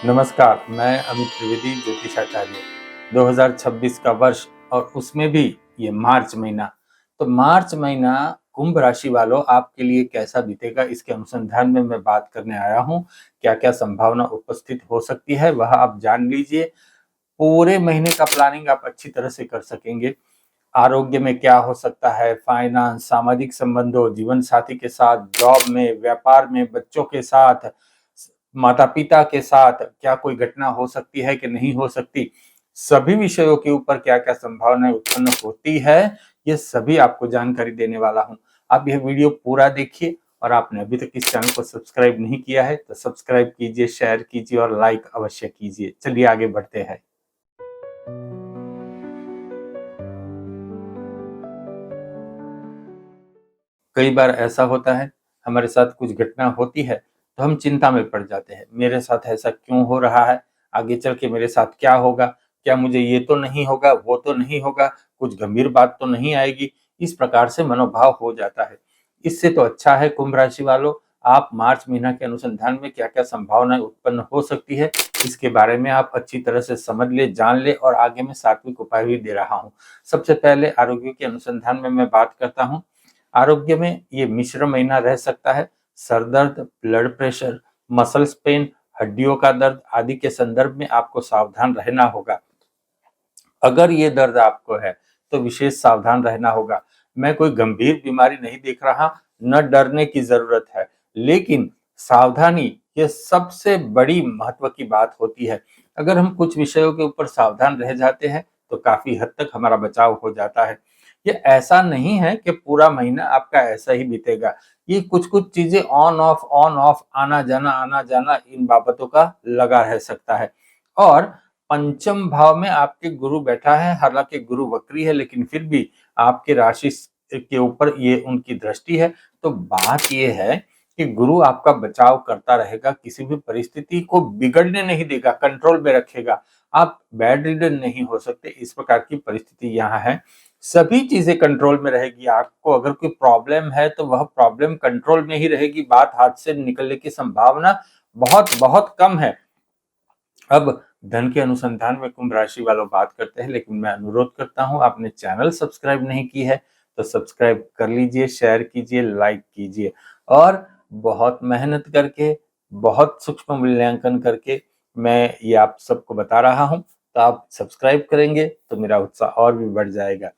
नमस्कार, मैं अमित त्रिवेदी ज्योतिषाचार्य। 2026 का वर्ष और उसमें भी ये मार्च महीना। तो मार्च महीना कुंभ राशि वालों आपके लिए कैसा बीतेगा, इसके अनुसंधान में मैं बात करने आया हूँ। क्या क्या संभावना उपस्थित हो सकती है वह आप जान लीजिए। पूरे महीने का प्लानिंग आप अच्छी तरह से कर सकेंगे। आरोग्य में क्या हो सकता है, फाइनेंस, सामाजिक संबंधों, जीवन साथी के साथ, जॉब में, व्यापार में, बच्चों के साथ, माता पिता के साथ क्या कोई घटना हो सकती है कि नहीं हो सकती, सभी विषयों के ऊपर क्या क्या संभावनाएं उत्पन्न होती है, ये सभी आपको जानकारी देने वाला हूं। आप यह वीडियो पूरा देखिए और आपने अभी तक इस चैनल को सब्सक्राइब नहीं किया है तो सब्सक्राइब कीजिए, शेयर कीजिए और लाइक अवश्य कीजिए। चलिए आगे बढ़ते हैं। कई बार ऐसा होता है, हमारे साथ कुछ घटना होती है तो हम चिंता में पड़ जाते हैं। मेरे साथ ऐसा क्यों हो रहा है, आगे चल के मेरे साथ क्या होगा, क्या मुझे ये तो नहीं होगा, वो तो नहीं होगा, कुछ गंभीर बात तो नहीं आएगी। इस प्रकार से मनोभाव हो जाता है। इससे तो अच्छा है कुंभ राशि वालों, आप मार्च महीना के अनुसंधान में क्या क्या संभावनाएं उत्पन्न हो सकती है इसके बारे में आप अच्छी तरह से समझ ले, जान ले और आगे मैं सात्विक उपाय भी दे रहा हूँ। सबसे पहले आरोग्य के अनुसंधान में मैं बात करता हूँ। आरोग्य में ये मिश्र महीना रह सकता है। सर दर्द, ब्लड प्रेशर, मसल्स पेन, हड्डियों का दर्द आदि के संदर्भ में आपको सावधान रहना होगा। अगर ये दर्द आपको है तो विशेष सावधान रहना होगा। मैं कोई गंभीर बीमारी नहीं देख रहा, न डरने की जरूरत है, लेकिन सावधानी ये सबसे बड़ी महत्व की बात होती है। अगर हम कुछ विषयों के ऊपर सावधान रह जाते हैं तो काफी हद तक हमारा बचाव हो जाता है। ये ऐसा नहीं है कि पूरा महीना आपका ऐसा ही बीतेगा। ये कुछ कुछ चीजें ऑन ऑफ आना जाना इन बाबतों का लगा रह सकता है। और पंचम भाव में आपके गुरु बैठा है, हालांकि गुरु वक्री है लेकिन फिर भी आपके राशि के ऊपर ये उनकी दृष्टि है। तो बात ये है कि गुरु आपका बचाव करता रहेगा, किसी भी परिस्थिति को बिगड़ने नहीं देगा, कंट्रोल में रखेगा। आप बेड रिडन नहीं हो सकते, इस प्रकार की परिस्थिति यहाँ है। सभी चीजें कंट्रोल में रहेगी। आपको अगर कोई प्रॉब्लम है तो वह प्रॉब्लम कंट्रोल में ही रहेगी, बात हाथ से निकलने की संभावना बहुत बहुत कम है। अब धन के अनुसंधान में कुंभ राशि वालों बात करते हैं, लेकिन मैं अनुरोध करता हूं आपने चैनल सब्सक्राइब नहीं की है तो सब्सक्राइब कर लीजिए, शेयर कीजिए, लाइक कीजिए और बहुत मेहनत करके, बहुत सूक्ष्म मूल्यांकन करके मैं ये आप सबको बता रहा हूं। तो आप सब्सक्राइब करेंगे तो मेरा उत्साह और भी बढ़ जाएगा।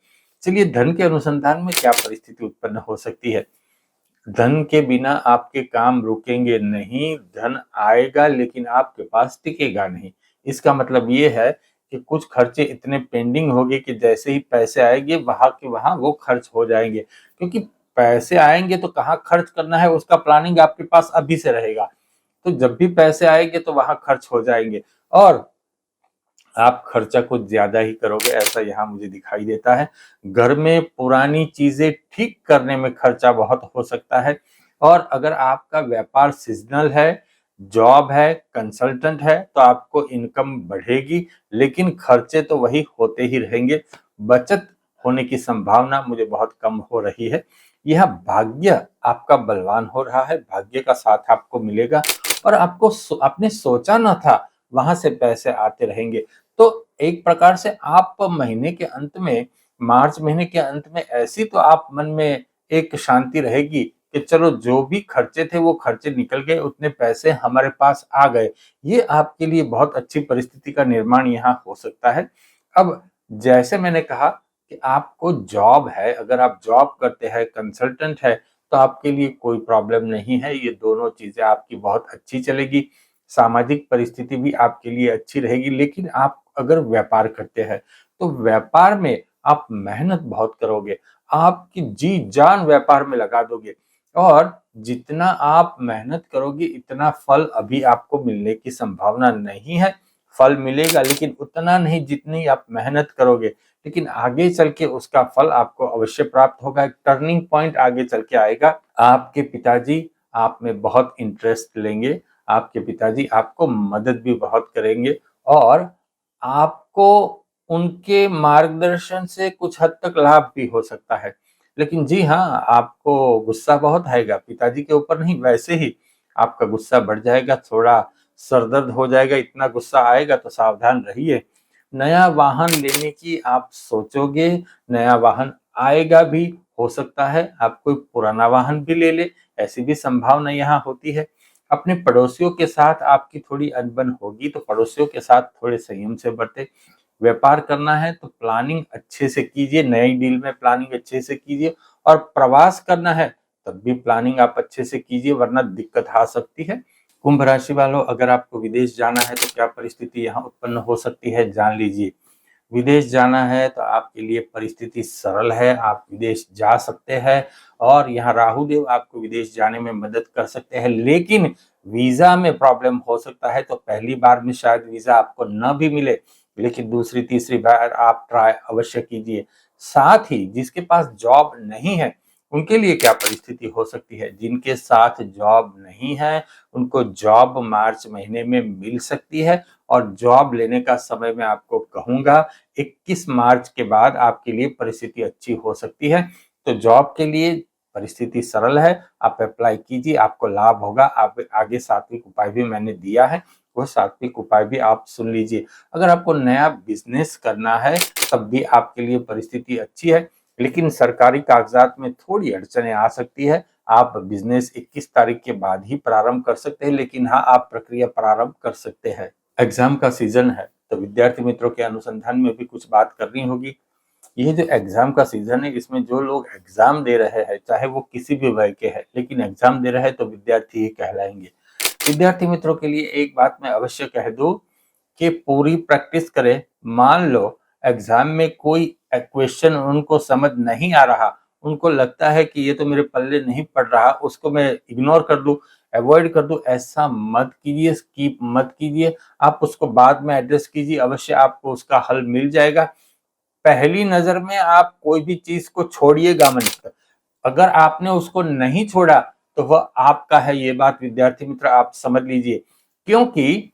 चलिए, धन के अनुसंधान में क्या परिस्थिति उत्पन्न हो सकती है। धन के बिना आपके काम रुकेंगे नहीं, धन आएगा लेकिन आपके पास टिकेगा नहीं। इसका मतलब ये है कि कुछ खर्चे इतने पेंडिंग होंगे कि जैसे ही पैसे आएंगे वहां के वहां वो खर्च हो जाएंगे, क्योंकि पैसे आएंगे तो कहाँ खर्च करना है उसका प्लानिंग आपके पास अभी से रहेगा। तो जब भी पैसे आएंगे तो वहां खर्च हो जाएंगे और आप खर्चा कुछ ज्यादा ही करोगे, ऐसा यहाँ मुझे दिखाई देता है। घर में पुरानी चीजें ठीक करने में खर्चा बहुत हो सकता है। और अगर आपका व्यापार सीजनल है, जॉब है, कंसल्टेंट है तो आपको इनकम बढ़ेगी, लेकिन खर्चे तो वही होते ही रहेंगे। बचत होने की संभावना मुझे बहुत कम हो रही है। यह भाग्य आपका बलवान हो रहा है, भाग्य का साथ आपको मिलेगा और आपको आपने सोचा ना था वहां से पैसे आते रहेंगे। तो एक प्रकार से आप महीने के अंत में, मार्च महीने के अंत में ऐसी तो आप मन में एक शांति रहेगी कि चलो जो भी खर्चे थे वो खर्चे निकल गए, उतने पैसे हमारे पास आ गए। ये आपके लिए बहुत अच्छी परिस्थिति का निर्माण यहाँ हो सकता है। अब जैसे मैंने कहा कि आपको जॉब है, अगर आप जॉब करते हैं, कंसल्टेंट है, तो आपके लिए कोई प्रॉब्लम नहीं है। ये दोनों चीजें आपकी बहुत अच्छी चलेगी। सामाजिक परिस्थिति भी आपके लिए अच्छी रहेगी। लेकिन आप अगर व्यापार करते हैं तो व्यापार में आप मेहनत बहुत करोगे, आपकी जी जान व्यापार में लगा दोगे और जितना आप मेहनत करोगे इतना फल अभी आपको मिलने की संभावना नहीं है। फल मिलेगा लेकिन उतना नहीं जितनी आप मेहनत करोगे, लेकिन आगे चल के उसका फल आपको अवश्य प्राप्त होगा। एक टर्निंग पॉइंट आगे चल के आएगा। आपके पिताजी आप में बहुत इंटरेस्ट लेंगे, आपके पिताजी आपको मदद भी बहुत करेंगे और आपको उनके मार्गदर्शन से कुछ हद तक लाभ भी हो सकता है। लेकिन जी हाँ, आपको गुस्सा बहुत आएगा, पिताजी के ऊपर नहीं, वैसे ही आपका गुस्सा बढ़ जाएगा, थोड़ा सरदर्द हो जाएगा, इतना गुस्सा आएगा, तो सावधान रहिए। नया वाहन लेने की आप सोचोगे, नया वाहन आएगा भी, हो सकता है आप कोई पुराना वाहन भी ले ले, ऐसी भी संभावना यहाँ होती है। अपने पड़ोसियों के साथ आपकी थोड़ी अनबन होगी, तो पड़ोसियों के साथ थोड़े संयम से बरतें। व्यापार करना है तो प्लानिंग अच्छे से कीजिए, नई डील में प्लानिंग अच्छे से कीजिए, और प्रवास करना है तब भी प्लानिंग आप अच्छे से कीजिए, वरना दिक्कत आ सकती है। कुंभ राशि वालों, अगर आपको विदेश जाना है तो क्या परिस्थिति यहाँ उत्पन्न हो सकती है, जान लीजिए। विदेश जाना है तो आपके लिए परिस्थिति सरल है, आप विदेश जा सकते हैं, और यहाँ राहु देव आपको विदेश जाने में मदद कर सकते हैं। लेकिन वीजा में प्रॉब्लम हो सकता है, तो पहली बार में शायद वीजा आपको न भी मिले, लेकिन दूसरी तीसरी बार आप ट्राई अवश्य कीजिए। साथ ही जिसके पास जॉब नहीं है उनके लिए क्या परिस्थिति हो सकती है, जिनके साथ जॉब नहीं है उनको जॉब मार्च महीने में मिल सकती है, और जॉब लेने का समय मैं आपको कहूंगा 21 मार्च के बाद आपके लिए परिस्थिति अच्छी हो सकती है। तो जॉब के लिए परिस्थिति सरल है, आप अप्लाई कीजिए, आपको लाभ होगा। आप आगे सात्विक उपाय भी मैंने दिया है, वो सात्विक उपाय भी आप सुन लीजिए। अगर आपको नया बिजनेस करना है तब भी आपके लिए परिस्थिति अच्छी है, लेकिन सरकारी कागजात में थोड़ी अड़चने आ सकती है। आप बिजनेस 21 तारीख के बाद ही प्रारंभ कर सकते हैं, लेकिन हाँ, आप प्रक्रिया प्रारंभ कर सकते हैं। एग्जाम का सीजन है, तो विद्यार्थी मित्रों के अनुसंधान में भी कुछ बात करनी होगी। ये जो एग्जाम का सीजन है, इसमें जो लोग एग्जाम दे रहे हैं, चाहे वो किसी भी वय के हैं, लेकिन एग्जाम दे रहे हैं तो विद्यार्थी ही कहलाएंगे। विद्यार्थी मित्रों के लिए एक बात मैं अवश्य कह दूं कि पूरी प्रैक्टिस करें। मान लो एग्जाम में कोई क्वेश्चन उनको समझ नहीं आ रहा, उनको लगता है कि ये तो मेरे पल्ले नहीं पड़ रहा, उसको मैं इग्नोर कर दूं, अवॉइड कर दूं, ऐसा मत कीजिए, स्किप मत कीजिए। आप उसको बाद में एड्रेस कीजिए, अवश्य आपको उसका हल मिल जाएगा। पहली नजर में आप कोई भी चीज को छोड़िएगा मत। अगर आपने उसको नहीं छोड़ा तो वह आपका है, ये बात विद्यार्थी मित्र आप समझ लीजिए। क्योंकि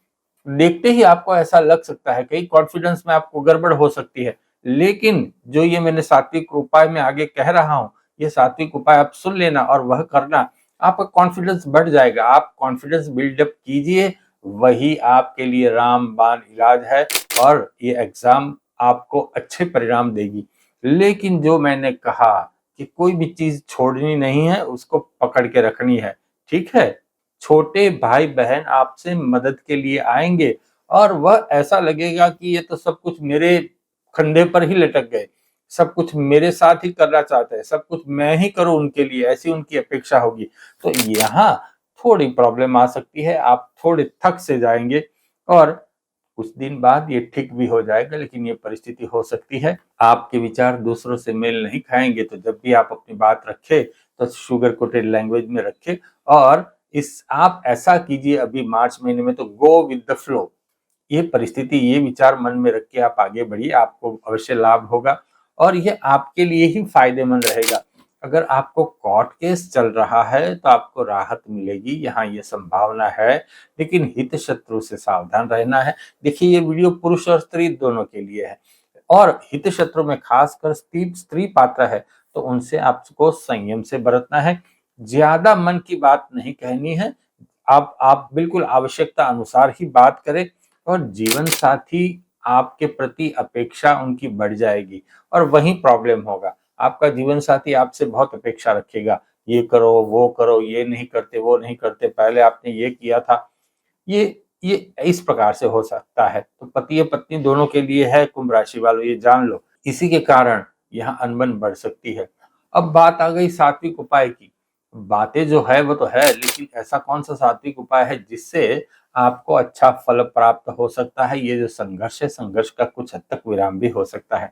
देखते ही आपको ऐसा लग सकता है, कई कॉन्फिडेंस में आपको गड़बड़ हो सकती है, लेकिन जो ये मैंने सात्विक उपाय में आगे कह रहा हूं, ये सात्विक उपाय आप सुन लेना और वह करना, आपका कॉन्फिडेंस बढ़ जाएगा। आप कॉन्फिडेंस बिल्डअप कीजिए, वही आपके लिए रामबाण इलाज है, और ये एग्जाम आपको अच्छे परिणाम देगी। लेकिन जो मैंने कहा कि कोई भी चीज छोड़नी नहीं है, उसको पकड़ के रखनी है, ठीक है। छोटे भाई बहन आपसे मदद के लिए आएंगे, और वह ऐसा लगेगा कि ये तो सब कुछ मेरे कंधे पर ही लटक गए, सब कुछ मेरे साथ ही करना चाहते हैं, सब कुछ मैं ही करूं उनके लिए, ऐसी उनकी अपेक्षा होगी। तो यहाँ थोड़ी प्रॉब्लम आ सकती है, आप थोड़े थक से जाएंगे, और कुछ दिन बाद ये ठीक भी हो जाएगा, लेकिन ये परिस्थिति हो सकती है। आपके विचार दूसरों से मेल नहीं खाएंगे, तो जब भी आप अपनी बात रखें तो शुगर कोटेड लैंग्वेज में रखें, और इस आप ऐसा कीजिए अभी मार्च महीने में, तो गो विद द फ्लो। ये परिस्थिति, ये विचार मन में रख के आप आगे बढ़िए, आपको अवश्य लाभ होगा, और ये आपके लिए ही फायदेमंद रहेगा। अगर आपको कोर्ट केस चल रहा है तो आपको राहत मिलेगी, यहाँ ये संभावना है, लेकिन हित शत्रु से सावधान रहना है। देखिए, ये वीडियो पुरुष और स्त्री दोनों के लिए है, और हित शत्रु में खासकर स्त्री पात्र है, तो उनसे आपको संयम से बरतना है। ज्यादा मन की बात नहीं कहनी है, आप बिल्कुल आवश्यकता अनुसार ही बात करें, और जीवन साथी आपके प्रति अपेक्षा उनकी बढ़ जाएगी, और वही प्रॉब्लम होगा। आपका जीवन साथी आपसे बहुत अपेक्षा रखेगा, ये करो वो करो, ये नहीं करते वो नहीं करते, पहले आपने ये किया था। ये इस प्रकार से हो सकता है। तो पति पत्नी दोनों के लिए है, कुंभ राशि वालों, ये जान लो। इसी के कारण यहाँ अनबन बढ़ सकती है। अब बात आ गई सात्विक उपाय की। बातें जो है वो तो है, लेकिन ऐसा कौन सा सात्विक उपाय है जिससे आपको अच्छा फल प्राप्त हो सकता है। ये जो संघर्ष है, संघर्ष का कुछ हद तक विराम भी हो सकता है।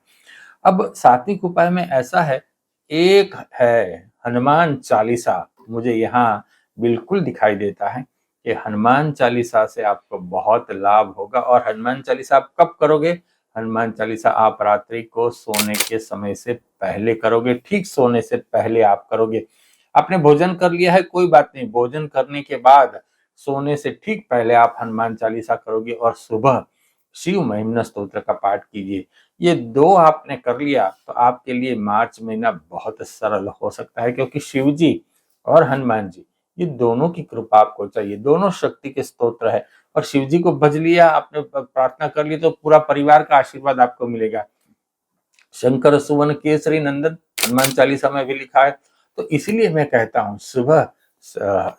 अब सात्विक उपाय में ऐसा है, एक है हनुमान चालीसा, मुझे यहाँ बिल्कुल दिखाई देता है कि हनुमान चालीसा से आपको बहुत लाभ होगा। और हनुमान चालीसा आप कब करोगे? हनुमान चालीसा आप रात्रि को सोने के समय से पहले करोगे, ठीक सोने से पहले आप करोगे। आपने भोजन कर लिया है, कोई बात नहीं, भोजन करने के बाद सोने से ठीक पहले आप हनुमान चालीसा करोगे, और सुबह शिव महिमन स्तोत्र का पाठ कीजिए। ये दो आपने कर लिया तो आपके लिए मार्च महीना बहुत सरल हो सकता है, क्योंकि शिव जी और हनुमान जी, ये दोनों की कृपा आपको चाहिए, दोनों शक्ति के स्तोत्र है, और शिव जी को भज लिया, आपने प्रार्थना कर ली, तो पूरा परिवार का आशीर्वाद आपको मिलेगा। शंकर सुवन केसरी नंदन हनुमान चालीसा में भी लिखा है। तो इसीलिए मैं कहता हूँ सुबह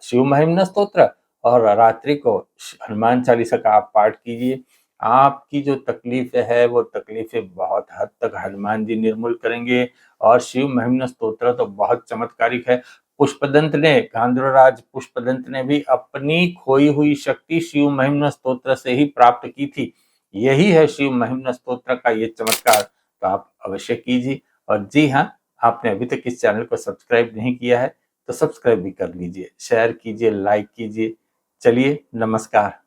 शिव महिम्न स्तोत्र और रात्रि को हनुमान चालीसा का आप पाठ कीजिए। आपकी जो तकलीफें है वो तकलीफें बहुत हद तक हनुमान जी निर्मूल करेंगे। और शिव महिम्न स्तोत्र तो बहुत चमत्कारिक है। पुष्पदंत ने, गांधर्वराज पुष्पदंत ने भी अपनी खोई हुई शक्ति शिव महिम्न स्तोत्र से ही प्राप्त की थी। यही है शिव महिम्न स्तोत्र का ये चमत्कार। तो आप अवश्य कीजिए। और जी हाँ, आपने अभी तक इस चैनल को सब्सक्राइब नहीं किया है तो सब्सक्राइब भी कर लीजिए, शेयर कीजिए, लाइक कीजिए। चलिए, नमस्कार।